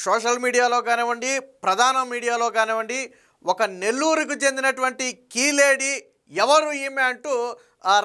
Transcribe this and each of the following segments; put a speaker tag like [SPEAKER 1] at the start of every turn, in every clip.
[SPEAKER 1] Social మీడియాలో కానివ్వండి, ప్రధాన మీడియాలో కానివ్వండి, ఒక నెల్లూరుకు చెందినటువంటి కీ లేడీ ఎవరు ఈమె అంటూ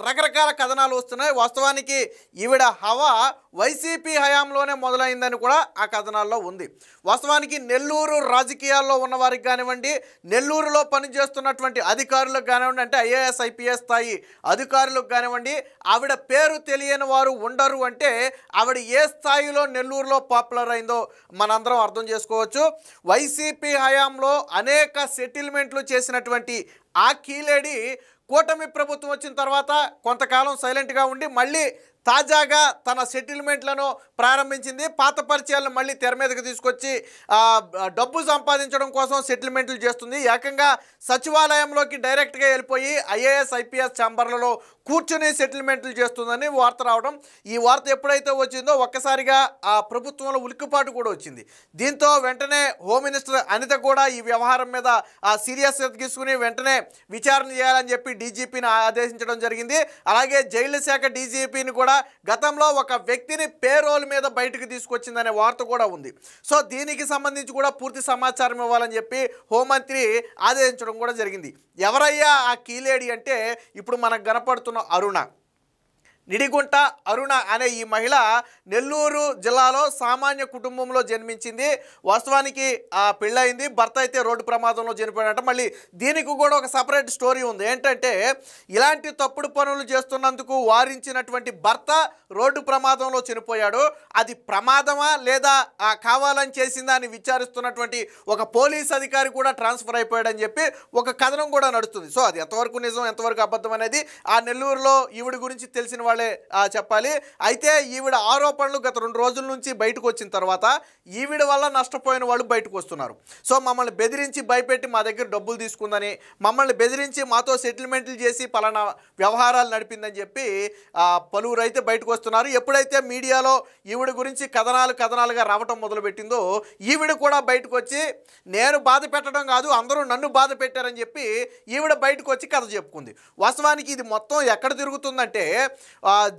[SPEAKER 1] రకరకాల కథనాలు వస్తున్నాయి. వాస్తవానికి ఈవిడ హవా వైసీపీ హయాంలోనే మొదలైందని కూడా ఆ కథనాల్లో ఉంది. వాస్తవానికి నెల్లూరు రాజకీయాల్లో ఉన్నవారికి కానివ్వండి, నెల్లూరులో పనిచేస్తున్నటువంటి అధికారులకు కానివ్వండి, అంటే ఐఏఎస్ ఐపీఎస్ స్థాయి అధికారులకు కానివ్వండి, ఆవిడ పేరు తెలియని వారు ఉండరు. అంటే ఆవిడ ఏ స్థాయిలో నెల్లూరులో పాపులర్ అయిందో మనందరం అర్థం చేసుకోవచ్చు. వైసీపీ హయాంలో అనేక సెటిల్మెంట్లు చేసినటువంటి ఆ కీలేడి కూటమి ప్రభుత్వం వచ్చిన తర్వాత కొంతకాలం సైలెంట్గా ఉండి మళ్ళీ తాజాగా తన సెటిల్మెంట్లను ప్రారంభించింది. పాత పరిచయాలను మళ్ళీ తెర మీదకి తీసుకొచ్చి డబ్బు సంపాదించడం కోసం సెటిల్మెంట్లు చేస్తుంది. ఏకంగా సచివాలయంలోకి డైరెక్ట్గా వెళ్ళిపోయి ఐఏఎస్ ఐపీఎస్ ఛాంబర్లలో కూర్చుని సెటిల్మెంట్లు చేస్తుందని వార్త రావడం. ఈ వార్త ఎప్పుడైతే వచ్చిందో ఒక్కసారిగా ఆ ప్రభుత్వంలో ఉలిక్కిపాటు కూడా వచ్చింది. దీంతో వెంటనే హోమ్ మినిస్టర్ అనిత కూడా ఈ వ్యవహారం మీద సీరియస్గా తీసుకుని వెంటనే విచారణ చేయాలని చెప్పి డీజీపీని ఆదేశించడం జరిగింది. అలాగే జైలు శాఖ డీజీపీని కూడా గతంలో ఒక వ్యక్తిని పేరోల్ మీద బయటకు తీసుకొచ్చిందనే వార్త కూడా ఉంది. సో దీనికి సంబంధించి కూడా పూర్తి సమాచారం ఇవ్వాలని చెప్పి హోంమంత్రి ఆదేశించడం కూడా జరిగింది. ఎవరయ్యా ఆ కీలేడి అంటే ఇప్పుడు మనకు కనపడుతున్న అరుణ, నిడిగుంట అరుణ అనే ఈ మహిళ నెల్లూరు జిల్లాలో సామాన్య కుటుంబంలో జన్మించింది. వాస్తవానికి పెళ్ళయింది, భర్త అయితే రోడ్డు ప్రమాదంలో చనిపోయాడంట. మళ్ళీ దీనికి కూడా ఒక సపరేట్ స్టోరీ ఉంది. ఏంటంటే ఇలాంటి తప్పుడు పనులు చేస్తున్నందుకు వారించినటువంటి భర్త రోడ్డు ప్రమాదంలో చనిపోయాడు. అది ప్రమాదమా లేదా కావాలని చేసిందా అని విచారిస్తున్నటువంటి ఒక పోలీస్ అధికారి కూడా ట్రాన్స్ఫర్ అయిపోయాడని చెప్పి ఒక కథనం కూడా నడుస్తుంది. సో అది ఎంతవరకు నిజం ఎంతవరకు అబద్ధం అనేది ఆ నెల్లూరులో ఈవిడ గురించి తెలిసిన వాళ్ళే చెప్పాలి. అయితే ఈవిడ ఆరోపణలు గత 2 రోజుల నుంచి బయటకు వచ్చిన తర్వాత ఈవిడ వల్ల నష్టపోయిన వాళ్ళు బయటకు వస్తున్నారు. సో మమ్మల్ని బెదిరించి భయపెట్టి మా దగ్గర డబ్బులు తీసుకుందని, మమ్మల్ని బెదిరించి మాతో సెటిల్మెంట్లు చేసి పలానా వ్యవహారాలు నడిపిందని చెప్పి పలువురు అయితే బయటకు వస్తున్నారు. ఎప్పుడైతే మీడియాలో ఈవిడ గురించి కథనాలుగా రావటం మొదలుపెట్టిందో ఈవిడ కూడా బయటకు వచ్చి నేను బాధ పెట్టడం కాదు, అందరూ నన్ను బాధ పెట్టారని చెప్పి ఈవిడ బయటకు వచ్చి కథ చెప్పుకుంది. వాస్తవానికి ఇది మొత్తం ఎక్కడ తిరుగుతుందంటే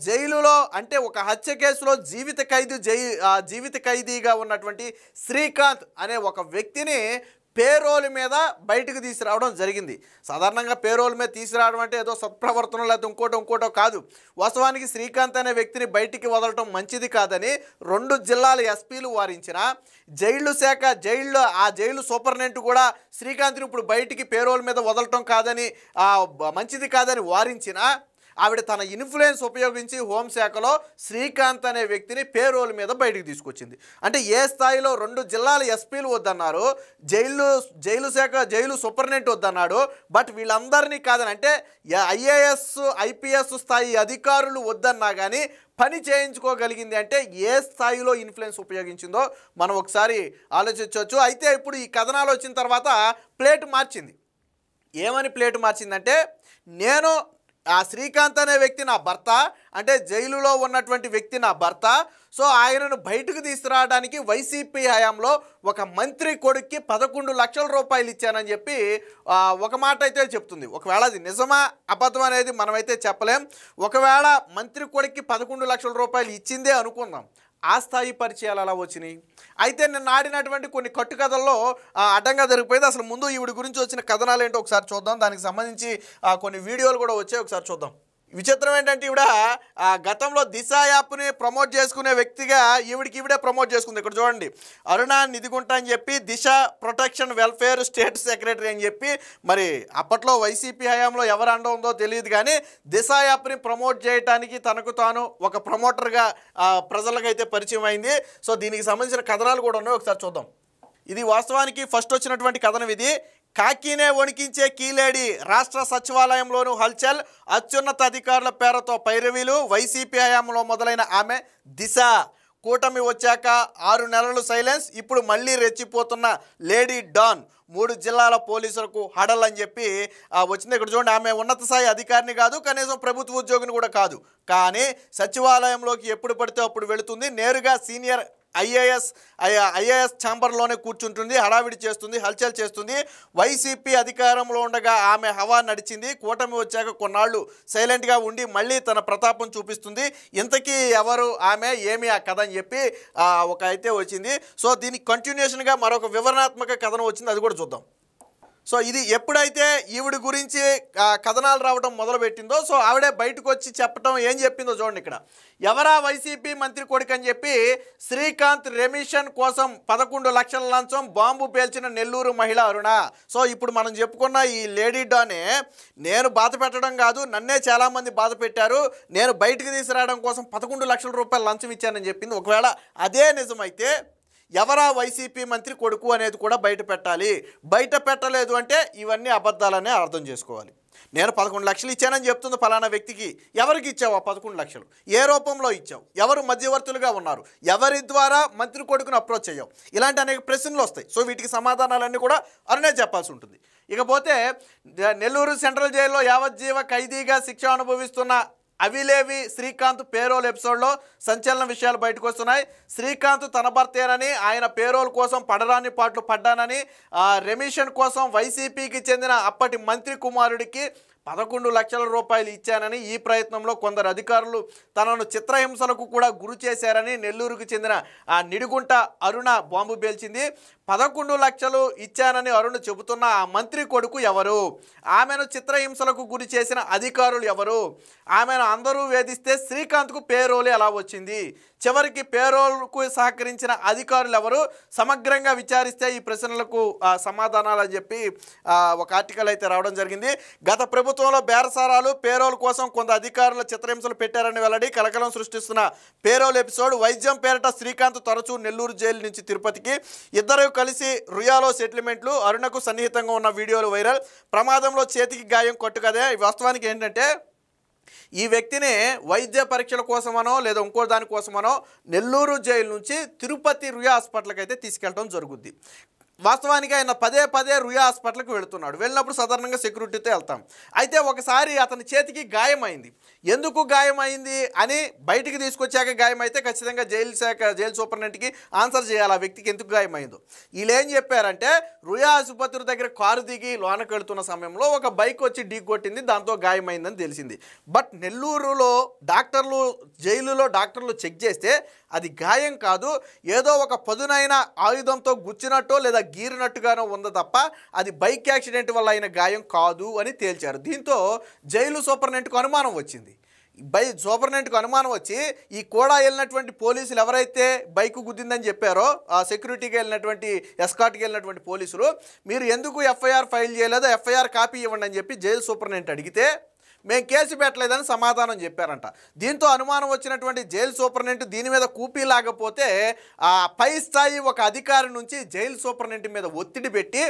[SPEAKER 1] జైలులో, అంటే ఒక హత్య కేసులో జీవిత ఖైదీగా ఉన్నటువంటి శ్రీకాంత్ అనే ఒక వ్యక్తిని పేరోల్ మీద బయటకు తీసుకురావడం జరిగింది. సాధారణంగా పేరోల్ మీద తీసుకురావడం అంటే ఏదో సత్ప్రవర్తన లేకపోతే ఇంకోటో కాదు. వాస్తవానికి శ్రీకాంత్ అనే వ్యక్తిని బయటికి వదలటం మంచిది కాదని 2 జిల్లాల ఎస్పీలు వారించిన, జైలు సూపరింటెండెంట్ కూడా శ్రీకాంత్ని ఇప్పుడు బయటికి పేరోల్ మీద వదలటం కాదని మంచిది కాదని వారించిన ఆవిడ తన ఇన్ఫ్లుయెన్స్ ఉపయోగించి హోంశాఖలో శ్రీకాంత్ అనే వ్యక్తిని పేరోల్ మీద బయటికి తీసుకొచ్చింది. అంటే ఏ స్థాయిలో 2 జిల్లాల ఎస్పీలు వద్దన్నారు, జైలు సూపరింటెండెంట్ వద్దన్నాడు. బట్ వీళ్ళందరినీ కాదని, అంటే ఐఏఎస్ ఐపీఎస్ స్థాయి అధికారులు వద్దన్నా కానీ పని చేయించుకోగలిగింది అంటే ఏ స్థాయిలో ఇన్ఫ్లుయెన్స్ ఉపయోగించిందో మనం ఒకసారి ఆలోచించవచ్చు. అయితే ఇప్పుడు ఈ కథనాలు వచ్చిన తర్వాత ప్లేట్ మార్చింది. ఏమని ప్లేట్ మార్చిందంటే, నేను ఆ శ్రీకాంత్ అనే వ్యక్తి నా భర్త, అంటే జైలులో ఉన్నటువంటి వ్యక్తి నా భర్త. సో ఆయనను బయటకు తీసుకురావడానికి వైసీపీ హయాంలో ఒక మంత్రి కొడుక్కి 11 లక్షల రూపాయలు ఇచ్చానని చెప్పి ఒక మాట అయితే చెప్తుంది. ఒకవేళ అది నిజమా అబద్ధం అనేది మనమైతే చెప్పలేం. ఒకవేళ మంత్రి కొడుక్కి 11 లక్షల రూపాయలు ఇచ్చిందే అనుకుందాం, ఆ స్థాయి పరిచయాలు అలా వచ్చినాయి. అయితే నిన్న ఆడినటువంటి కొన్ని కట్టుకథల్లో అడ్డంగా జరిగిపోయింది. అసలు ముందు ఈవిడ గురించి వచ్చిన కథనాలు ఏంటో ఒకసారి చూద్దాం. దానికి సంబంధించి కొన్ని వీడియోలు కూడా వచ్చాయి, ఒకసారి చూద్దాం. విచిత్రం ఏంటంటే ఈవిడ గతంలో దిశ యాప్ని ప్రమోట్ చేసుకునే వ్యక్తిగా ఈవిడే ప్రమోట్ చేసుకుంది. ఇక్కడ చూడండి, అరుణ నిధిగుంట అని చెప్పి దిశ ప్రొటెక్షన్ వెల్ఫేర్ స్టేట్ సెక్రటరీ అని చెప్పి, మరి అప్పట్లో వైసీపీ హయాంలో ఎవరు అండ ఉందో తెలియదు కానీ దిశ యాప్ని ప్రమోట్ చేయడానికి తనకు తాను ఒక ప్రమోటర్గా ప్రజలకైతే పరిచయం అయింది. సో దీనికి సంబంధించిన కథనాలు కూడా ఉన్నాయి, ఒకసారి చూద్దాం. ఇది వాస్తవానికి ఫస్ట్ వచ్చినటువంటి కథనం. ఇది కాకినే వణికించే కీలేడి, రాష్ట్ర సచివాలయంలోనూ హల్చల్, అత్యున్నత అధికారుల పేరుతో పైరవీలు, వైసీపీ హయాంలో మొదలైన ఆమె దిశ కూటమి వచ్చాక 6 నెలలు సైలెన్స్, ఇప్పుడు మళ్ళీ రెచ్చిపోతున్న లేడీ డాన్, 3 జిల్లాల పోలీసులకు హడల్ అని చెప్పి వచ్చింది. ఇక్కడ చూడండి, ఆమె ఉన్నత స్థాయి అధికారిని కాదు, కనీసం ప్రభుత్వ ఉద్యోగిని కూడా కాదు, కానీ సచివాలయంలోకి ఎప్పుడు పడితే అప్పుడు వెళుతుంది. నేరుగా సీనియర్ ఐఏఎస్ ఛాంబర్లోనే కూర్చుంటుంది, హడావిడి చేస్తుంది, హల్చల్ చేస్తుంది. వైసీపీ అధికారంలో ఉండగా ఆమె హవా నడిచింది. కూటమి వచ్చాక కొన్నాళ్ళు సైలెంట్గా ఉండి మళ్ళీ తన ప్రతాపం చూపిస్తుంది. ఇంతకీ ఎవరు ఆమె, ఏమి ఆ కథ అని చెప్పి ఒక అయితే వచ్చింది. సో దీనికి కంటిన్యూషన్గా మరొక వివరణాత్మక కథనం వచ్చింది, అది కూడా చూద్దాం. సో ఇది ఎప్పుడైతే ఈవిడ గురించి కథనాలు రావడం మొదలుపెట్టిందో, సో ఆవిడే బయటకు వచ్చి చెప్పడం ఏం చెప్పిందో చూడండి. ఇక్కడ ఎవరా వైసీపీ మంత్రి కొడుకు అని చెప్పి శ్రీకాంత్ రెమిషన్ కోసం 11 లక్షల లంచం, బాంబు పేల్చిన నెల్లూరు మహిళ అరుణ. సో ఇప్పుడు మనం చెప్పుకున్న ఈ లేడీ డానే నేను బాధ పెట్టడం కాదు, నన్నే చాలామంది బాధ పెట్టారు, నేను బయటకు తీసుకురావడం కోసం 11 లక్షల రూపాయలు లంచం ఇచ్చానని చెప్పింది. ఒకవేళ అదే నిజమైతే ఎవరా వైసీపీ మంత్రి కొడుకు అనేది కూడా బయట పెట్టాలి. బయట పెట్టలేదు అంటే ఇవన్నీ అబద్ధాలనే అర్థం చేసుకోవాలి. నేను 11 లక్షలు ఇచ్చానని చెప్తుంది ఫలానా వ్యక్తికి. ఎవరికి ఇచ్చావు ఆ 11 లక్షలు? ఏ రూపంలో ఇచ్చావు? ఎవరు మధ్యవర్తులుగా ఉన్నారు? ఎవరి ద్వారా మంత్రి కొడుకును అప్రోచ్ అయ్యావు? ఇలాంటి అనేక ప్రశ్నలు వస్తాయి. సో వీటికి సమాధానాలన్నీ కూడా అరుణే చెప్పాల్సి ఉంటుంది. ఇకపోతే నెల్లూరు సెంట్రల్ జైల్లో యావజ్జీవ ఖైదీగా శిక్ష అనుభవిస్తున్న అవిలేవి శ్రీకాంత్ పేరోల్ ఎపిసోడ్లో సంచలన విషయాలు బయటకు వస్తున్నాయి. శ్రీకాంత్ తన భర్తేనని, ఆయన పేరోల్ కోసం పడరాని పాటలు పడ్డానని, రెమిషన్ కోసం వైసీపీకి చెందిన అప్పటి మంత్రి కుమారుడికి 11 లక్షల రూపాయలు ఇచ్చానని, ఈ ప్రయత్నంలో కొందరు అధికారులు తనను చిత్రహింసలకు కూడా గురి చేశారని నెల్లూరుకు చెందిన నిడిగుంట అరుణ బాంబు పేల్చింది. 11 లక్షలు ఇచ్చానని అరుణ చెబుతున్న ఆ మంత్రి కొడుకు ఎవరు? ఆమెను చిత్రహింసలకు గురి చేసిన అధికారులు ఎవరు? ఆమెను అందరూ వేధిస్తే శ్రీకాంత్కు పేరోలు ఎలా వచ్చింది? చివరికి పేరోల్కు సహకరించిన అధికారులు ఎవరు? సమగ్రంగా విచారిస్తే ఈ ప్రశ్నలకు సమాధానాలు అని చెప్పి ఒక ఆర్టికల్ అయితే రావడం జరిగింది. గత ప్రభుత్వంలో బేరసారాలు, పేరోల్ కోసం కొంత అధికారుల చిత్రహింసలు పెట్టారని వెల్లడి. కలకలం సృష్టిస్తున్న పేరోల్ ఎపిసోడ్. వైద్యం పేరిట శ్రీకాంత్ తరచూ నెల్లూరు జైలు నుంచి తిరుపతికి, ఇద్దరు కలిసి రుయాలో సెటిల్మెంట్లు. అరుణకు సన్నిహితంగా ఉన్న వీడియోలు వైరల్. ప్రమాదంలో చేతికి గాయం కొట్టుకదే. వాస్తవానికి ఏంటంటే ఈ వ్యక్తిని వైద్య పరీక్షల కోసమనో లేదా ఇంకో దానికోసమనో నెల్లూరు జైలు నుంచి తిరుపతి రుయా హాస్పిటల్కి అయితే తీసుకెళ్ళడం జరుగుద్ది. వాస్తవానికి ఆయన పదే పదే రుయా హాస్పిటల్కి వెళుతున్నాడు. వెళ్ళినప్పుడు సాధారణంగా సెక్యూరిటీతో వెళ్తాం. అయితే ఒకసారి అతని చేతికి గాయమైంది. ఎందుకు గాయమైంది అని బయటికి తీసుకొచ్చాక గాయమైతే ఖచ్చితంగా జైలు సూపరింటెండెంట్కి ఆన్సర్ చేయాలి ఆ వ్యక్తికి ఎందుకు గాయమైందో. వీళ్ళు ఏం చెప్పారంటే రుయా ఆసుపత్రి దగ్గర కారు దిగి లోనకి వెళుతున్న సమయంలో ఒక బైక్ వచ్చి ఢీ కొట్టింది, దాంతో గాయమైందని తెలిసింది. బట్ నెల్లూరులో జైలులో డాక్టర్లు చెక్ చేస్తే అది గాయం కాదు, ఏదో ఒక పదునైన ఆయుధంతో గుచ్చినట్టో లేదా గీరినట్టుగానో ఉంది తప్ప అది బైక్ యాక్సిడెంట్ వల్ల అయిన గాయం కాదు అని తేల్చారు. దీంతో జైలు సూపరింటెండెంట్కు అనుమానం వచ్చింది. సూపరింటెండెంట్కు అనుమానం వచ్చి ఈ కూడా వెళ్ళినటువంటి పోలీసులు ఎవరైతే బైక్ గుద్దిందని చెప్పారో ఆ సెక్యూరిటీకి వెళ్ళినటువంటి ఎస్కాట్కి వెళ్ళినటువంటి పోలీసులు, మీరు ఎందుకు ఎఫ్ఐఆర్ ఫైల్ చేయలేదో ఎఫ్ఐఆర్ కాపీ ఇవ్వండి అని చెప్పి జైలు సూపరింటెండెంట్ అడిగితే మేము కేసు పెట్టలేదని సమాధానం చెప్పారంట. దీంతో అనుమానం వచ్చినటువంటి జైలు సూపరింటెండెంట్ దీని మీద కూపీ లాగపోతే ఆ పై స్థాయి ఒక అధికారి నుంచి జైలు సూపరింటెండెంట్ మీద ఒత్తిడి పెట్టి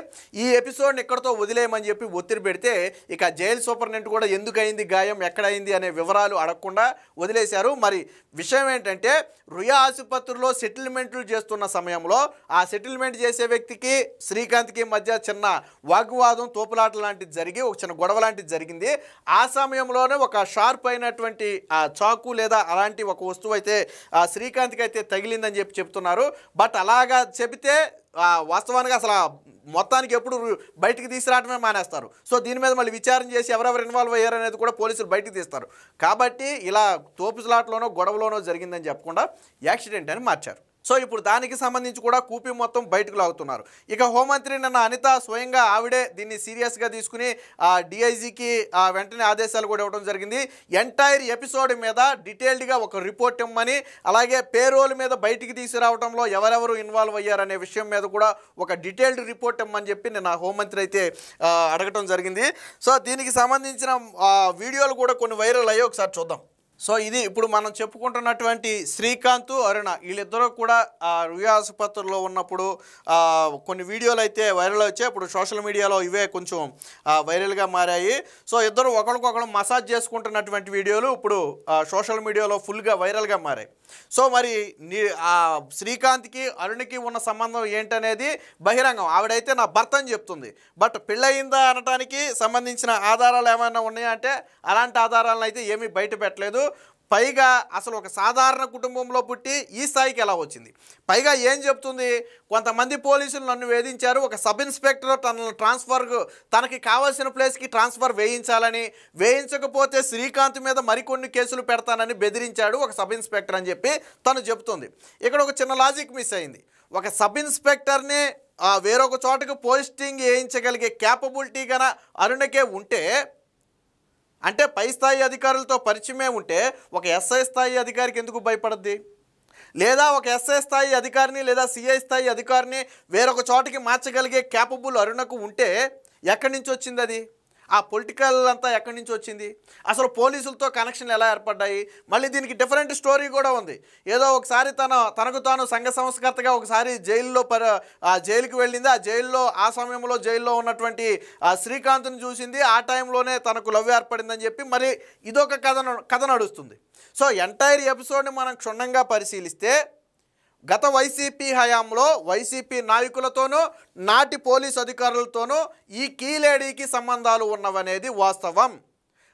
[SPEAKER 1] ఈ ఎపిసోడ్ని ఇక్కడితో వదిలేయమని చెప్పి ఒత్తిడి పెడితే ఇక జైలు సూపరింటెండెంట్ కూడా ఎందుకైంది గాయం, ఎక్కడైంది అనే వివరాలు అడగకుండా వదిలేశారు. మరి విషయం ఏంటంటే రుయా ఆసుపత్రిలో సెటిల్మెంట్లు చేస్తున్న సమయంలో ఆ సెటిల్మెంట్ చేసే వ్యక్తికి శ్రీకాంత్కి మధ్య చిన్న వాగ్వాదం, తోపులాట లాంటిది జరిగి ఒక చిన్న గొడవ లాంటిది జరిగింది. ఆ సమయంలోనే ఒక షార్ప్ అయినటువంటి చాకు లేదా అలాంటి ఒక వస్తువు అయితే శ్రీకాంత్కి అయితే తగిలిందని చెప్పి చెప్తున్నారు. బట్ అలాగా చెబితే వాస్తవానికి అసలు మొత్తానికి ఎప్పుడు బయటికి తీసుకురావడమే మానేస్తారు. సో దీని మీద మళ్ళీ విచారణ చేసి ఎవరెవరు ఇన్వాల్వ్ అయ్యారు అనేది కూడా పోలీసులు బయటికి తీస్తారు. కాబట్టి ఇలా తోపులాటలోనో గొడవలోనో జరిగిందని చెప్పకుండా యాక్సిడెంట్ అని మార్చారు. సో ఇప్పుడు దానికి సంబంధించి కూడా కూపీ మొత్తం బయటకు లాగుతున్నారు. ఇక హోంమంత్రి నిన్న అనిత స్వయంగా ఆవిడే దీన్ని సీరియస్గా తీసుకుని డిఐజీకి వెంటనే ఆదేశాలు కూడా ఇవ్వడం జరిగింది. ఎంటైర్ ఎపిసోడ్ మీద డీటెయిల్డ్గా ఒక రిపోర్ట్ ఇవ్వమని, అలాగే పేరోల్ మీద బయటికి తీసుకురావడంలో ఎవరెవరు ఇన్వాల్వ్ అయ్యారనే విషయం మీద కూడా ఒక డీటెయిల్డ్ రిపోర్ట్ ఇవ్వమని చెప్పి నిన్న హోంమంత్రి అయితే అడగటం జరిగింది. సో దీనికి సంబంధించిన వీడియోలు కూడా కొన్ని వైరల్ అయ్యి ఒకసారి చూద్దాం. సో ఇది ఇప్పుడు మనం చెప్పుకుంటున్నటువంటి శ్రీకాంత్, అరుణ వీళ్ళిద్దరూ కూడా రుయా ఆసుపత్రిలో ఉన్నప్పుడు కొన్ని వీడియోలు అయితే వైరల్ వచ్చాయి. ఇప్పుడు సోషల్ మీడియాలో ఇవే కొంచెం వైరల్గా మారాయి. సో ఇద్దరు ఒకరికొకరు మసాజ్ చేసుకుంటున్నటువంటి వీడియోలు ఇప్పుడు సోషల్ మీడియాలో ఫుల్గా వైరల్గా మారాయి. సో మరి శ్రీకాంత్కి అరుణ్కి ఉన్న సంబంధం ఏంటనేది బహిరంగం. ఆవిడైతే నా భర్త అని చెప్తుంది. బట్ పెళ్ళయిందా అనటానికి సంబంధించిన ఆధారాలు ఏమైనా ఉన్నాయంటే అలాంటి ఆధారాలను అయితే ఏమీ బయట పెట్టలేదు. పైగా అసలు ఒక సాధారణ కుటుంబంలో పుట్టి ఈ స్థాయికి ఎలా వచ్చింది? పైగా ఏం చెప్తుంది, కొంతమంది పోలీసులు నన్ను వేధించారు, ఒక సబ్ ఇన్స్పెక్టర్ తనకి కావాల్సిన ప్లేస్కి ట్రాన్స్ఫర్ వేయించకపోతే శ్రీకాంత్ మీద మరికొన్ని కేసులు పెడతానని బెదిరించాడు ఒక సబ్ ఇన్స్పెక్టర్ అని చెప్పి తను చెప్తుంది. ఇక్కడ ఒక చిన్న లాజిక్ మిస్ అయింది. ఒక సబ్ ఇన్స్పెక్టర్ని వేరొక చోటకు పోస్టింగ్ వేయించగలిగే క్యాపబిలిటీ గన అరుణకే ఉంటే, అంటే పై స్థాయి అధికారులతో పరిచయమే ఉంటే ఒక ఎస్ఐ స్థాయి అధికారికి ఎందుకు భయపడద్ది? లేదా ఒక ఎస్ఐ స్థాయి అధికారిని లేదా సిఐ స్థాయి అధికారిని వేరొక చోటకి మార్చగలిగే క్యాపబుల్ అరుణకు ఉంటే ఎక్కడి నుంచి వచ్చింది అది? ఆ పొలిటికల్ అంతా ఎక్కడి నుంచి వచ్చింది? అసలు పోలీసులతో కనెక్షన్లు ఎలా ఏర్పడ్డాయి? మళ్ళీ దీనికి డిఫరెంట్ స్టోరీ కూడా ఉంది. ఏదో ఒకసారి తనకు తాను సంఘ సంస్కర్తగా ఒకసారి జైలుకి వెళ్ళింది. ఆ సమయంలో జైల్లో ఉన్నటువంటి శ్రీకాంత్ని చూసింది. ఆ టైంలోనే తనకు లవ్ ఏర్పడిందని చెప్పి మరి ఇదొక కథ నడుస్తుంది. సో ఎంటైర్ ఎపిసోడ్ని మనం క్షుణ్ణంగా పరిశీలిస్తే గత వైసీపీ హయాంలో వైసీపీ నాయకులతోనూ నాటి పోలీస్ అధికారులతోనూ ఈ కీలేడీకి సంబంధాలు ఉన్నవనేది వాస్తవం.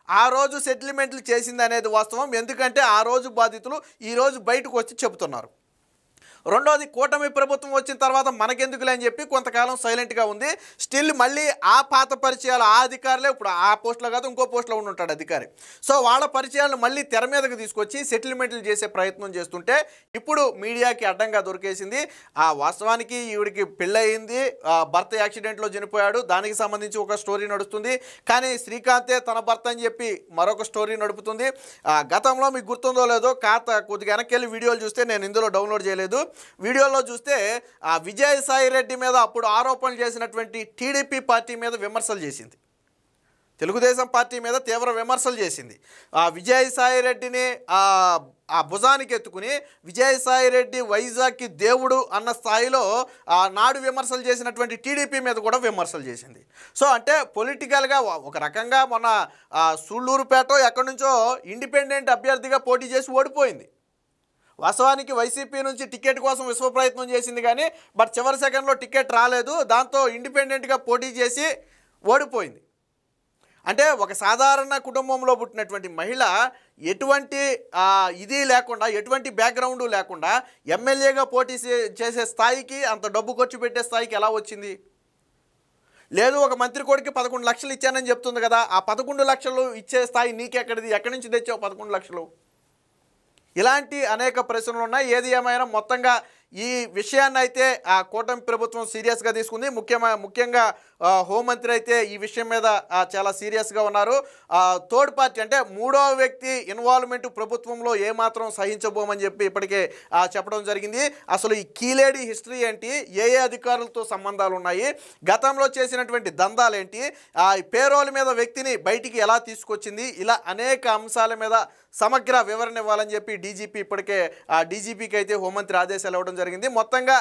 [SPEAKER 1] ఆ రోజు సెటిల్మెంట్లు చేసింది అనేది వాస్తవం. ఎందుకంటే ఆ రోజు బాధితులు ఈరోజు బయటకు వచ్చి చెబుతున్నారు. రెండోది, కూటమి ప్రభుత్వం వచ్చిన తర్వాత మనకెందుకులే అని చెప్పి కొంతకాలం సైలెంట్గా ఉంది. స్టిల్ మళ్ళీ ఆ పాత పరిచయాలు ఆ అధికారులే ఇప్పుడు ఆ పోస్టులో కాదు ఇంకో పోస్టులో ఉంటాడు అధికారి. సో వాళ్ళ పరిచయాలను మళ్ళీ తెర మీదకు తీసుకొచ్చి సెటిల్మెంట్లు చేసే ప్రయత్నం చేస్తుంటే ఇప్పుడు మీడియాకి అడ్డంగా దొరికేసింది. వాస్తవానికి ఈవిడికి పెళ్ళయింది, భర్త యాక్సిడెంట్లో చనిపోయాడు, దానికి సంబంధించి ఒక స్టోరీ నడుస్తుంది. కానీ శ్రీకాంతే తన భర్త అని చెప్పి మరొక స్టోరీ నడుపుతుంది. గతంలో మీకు గుర్తుందో లేదో, కొద్దిగా వెనక్కి వెళ్ళి వీడియోలు చూస్తే, నేను ఇందులో డౌన్లోడ్ చేయలేదు, వీడియోలో చూస్తే విజయసాయి రెడ్డి మీద అప్పుడు ఆరోపణలు చేసినటువంటి టీడీపీ పార్టీ మీద విమర్శలు చేసింది, తెలుగుదేశం పార్టీ మీద తీవ్ర విమర్శలు చేసింది. విజయసాయి రెడ్డిని భుజానికి ఎత్తుకుని విజయసాయి రెడ్డి వైజాగ్కి దేవుడు అన్న స్థాయిలో నాడు విమర్శలు చేసినటువంటి టీడీపీ మీద కూడా విమర్శలు చేసింది. సో అంటే పొలిటికల్గా ఒక రకంగా మొన్న సూళ్ళూరుపేట ఎక్కడి నుంచో ఇండిపెండెంట్ అభ్యర్థిగా పోటీ చేసి ఓడిపోయింది. వాస్తవానికి వైసీపీ నుంచి టికెట్ కోసం విశ్వ ప్రయత్నం చేసింది కానీ చివరి సెకండ్లో టికెట్ రాలేదు. దాంతో ఇండిపెండెంట్గా పోటీ చేసి ఓడిపోయింది. అంటే ఒక సాధారణ కుటుంబంలో పుట్టినటువంటి మహిళ ఎటువంటి ఇది లేకుండా, ఎటువంటి బ్యాక్గ్రౌండ్ లేకుండా ఎమ్మెల్యేగా పోటీ చేసే స్థాయికి, అంత డబ్బు ఖర్చు పెట్టే స్థాయికి ఎలా వచ్చింది? లేదు, ఒక మంత్రి కొడుకు 11 లక్షలు ఇచ్చానని చెప్తుంది కదా, ఆ 11 లక్షలు ఇచ్చే స్థాయి నీకెక్కడిది? ఎక్కడి నుంచి తెచ్చావు 11 లక్షలు? ఇలాంటి అనేక ప్రశ్నలు ఉన్నాయి. ఏది ఏమైనా మొత్తంగా ఈ విషయాన్ని అయితే కూటమి ప్రభుత్వం సీరియస్గా తీసుకుంది. ముఖ్యంగా హోంమంత్రి అయితే ఈ విషయం మీద చాలా సీరియస్గా ఉన్నారు. థర్డ్ పార్టీ అంటే మూడో వ్యక్తి ఇన్వాల్వ్మెంట్ ప్రభుత్వంలో ఏమాత్రం సహించబోమని చెప్పి ఇప్పటికే చెప్పడం జరిగింది. అసలు ఈ కీలేడి హిస్టరీ ఏంటి, ఏ అధికారులతో సంబంధాలు ఉన్నాయి, గతంలో చేసినటువంటి దందాలేంటి, పేరోల మీద వ్యక్తిని బయటికి ఎలా తీసుకొచ్చింది, ఇలా అనేక అంశాల మీద సమగ్ర వివరణ ఇవ్వాలని చెప్పి డీజీపీకి అయితే హోంమంత్రి ఆదేశాలు ఇవ్వడం జరిగింది. మొత్తంగా